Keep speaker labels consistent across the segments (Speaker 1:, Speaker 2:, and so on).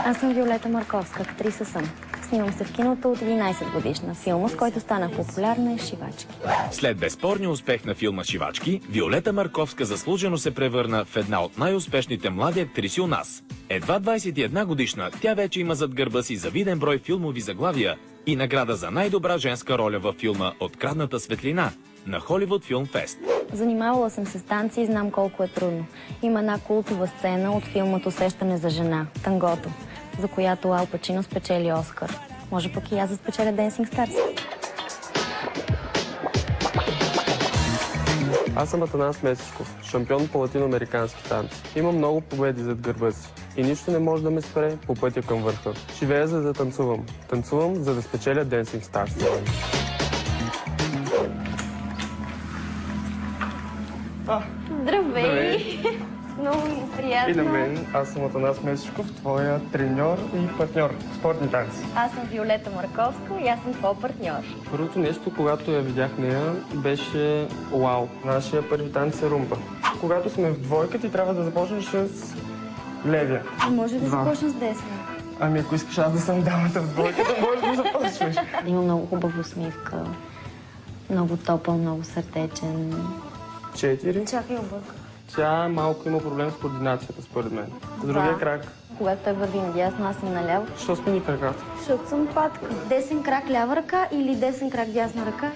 Speaker 1: Аз съм Виолета Марковска, актриса съм. Снимам се в киното от 11 годишна. Филма, с който станах популярна, е "Шивачки".
Speaker 2: След безспорния успех на филма "Шивачки", Виолета Марковска заслужено се превърна в една от най-успешните млади актриси у нас. Едва 21 годишна, тя вече има зад гърба си завиден брой филмови заглавия и награда за най-добра женска роля във филма "Открадната светлина" на Холивуд Филм Фест.
Speaker 1: Занимавала съм се с танци и знам колко е трудно. Има една култова сцена от филмът "Усещане за жена" – "Тангото", за която Ал Пачино спечели Оскар. Може пък и аз да спечеля Dancing Stars.
Speaker 3: Аз съм Атанас Месечков, шампион по латиноамерикански танци. Имам много победи зад гърба си и нищо не може да ме спре по пътя към върха. Живея, за да танцувам. Танцувам, за да спечеля Dancing Stars.
Speaker 1: Здравей! Много ми е приятно.
Speaker 3: И на мен, аз съм Атанас Месечков, твоя треньор и партньор в спортни танци.
Speaker 1: Аз съм Виолета Марковска и аз съм твой партньор.
Speaker 3: Първото нещо, когато я видях нея, беше вау. Нашия първи танц е румба. Когато сме в двойка, ти трябва да започнеш с левия.
Speaker 1: Може да започна с десна.
Speaker 3: Ами ако искаш аз да съм дамата в двойката, може да започнеш.
Speaker 1: Има много хубава усмивка. Много топъл, много сърдечен.
Speaker 3: 4.
Speaker 1: Чакай, обърка.
Speaker 3: Тя малко има проблем с координацията, според мен. С другия крак.
Speaker 1: Когато той върви надясно, аз съм наляво.
Speaker 3: Що смени краката?
Speaker 1: Защото съм патка. Десен крак лява ръка или десен крак дясна ръка?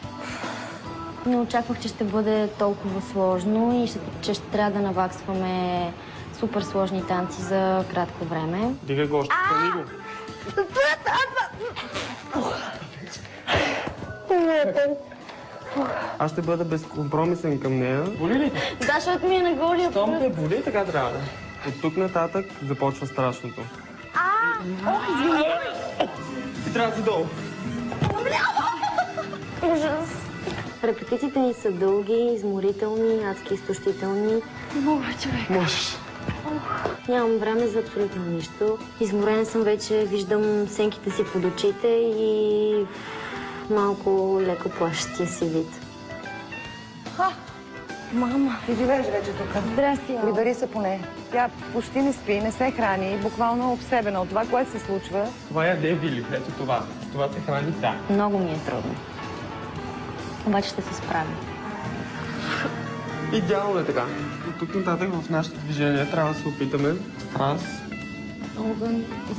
Speaker 1: Не очаквах, че ще бъде толкова сложно и че ще трябва да наваксваме супер сложни танци за кратко време.
Speaker 3: Дигай го още, стани го. Аз ще бъда безкомпромисен към нея. Боли ли?
Speaker 1: Да, защото ми е на голия пръст.
Speaker 3: Щом те боли, така трябва. От тук нататък започва страшното.
Speaker 1: Извиня.
Speaker 3: Ти трябва да си долу.
Speaker 1: Ужас. Репетициите ни са дълги, изморителни, адски изтощителни. Мога, човек.
Speaker 3: Можеш.
Speaker 1: Нямам време за абсолютно нищо. Изморена съм вече, виждам сенките си под очите и малко леко плашещия си вид.
Speaker 4: Мама! Ти живееш вече тук.
Speaker 1: Здрасти, Ала.
Speaker 4: Прибери се поне. Тя почти не спи, не се храни, буквално е обсебена от това, което се случва.
Speaker 3: Това яде Вили, ето това. С това се храни тя.
Speaker 1: Много ми е трудно. Обаче ще се справя.
Speaker 3: Идеално е така. От тук нататък в нашите движения трябва да се опитаме страст,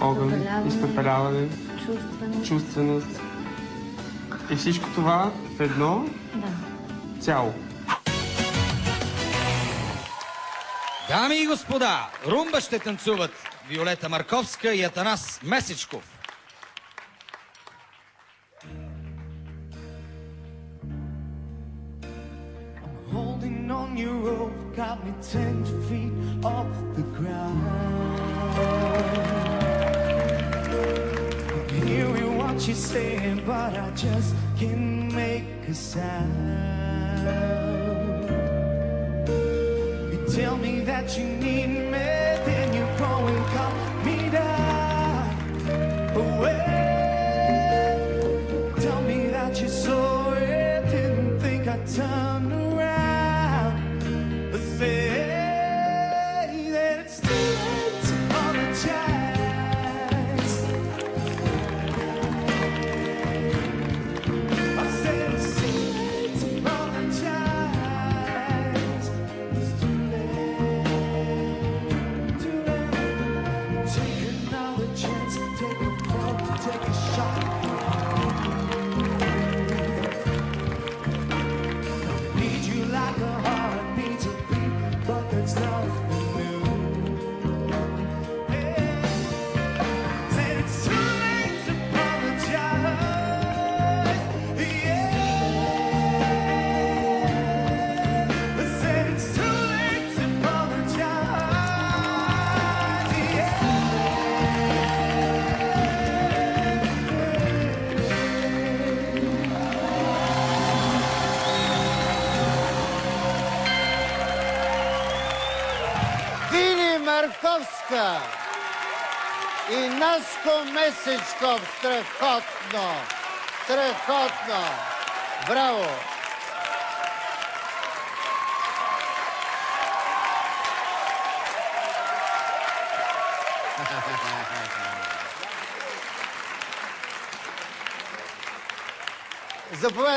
Speaker 1: Огън,
Speaker 3: изпепеляване, чувственост. И всичко това в едно цяло.
Speaker 5: Дами и господа, румба ще танцуват Виолета Марковска и Атанас Месечков.
Speaker 6: Holding on your rope, got me 10 feet off the ground. I'm hearing what you're saying, but I just can't make a sound. You tell me that you need me, then you go and cut me down. Away. Tell me that you're sorry, didn't think I'd turn around. Say that it's too late to apologize. I said it's too late to apologize. It's too late, too late. Take another chance, take a fall, take a shot. Need you like a heart needs a beat, but there's nothing new. Yeah. Said it's too late to apologize. Yeah. I said it's too late to apologize. Yeah.
Speaker 7: Вили Марковска и Наско Месечков. Страхотно! Страхотно! Браво! Заповядайте.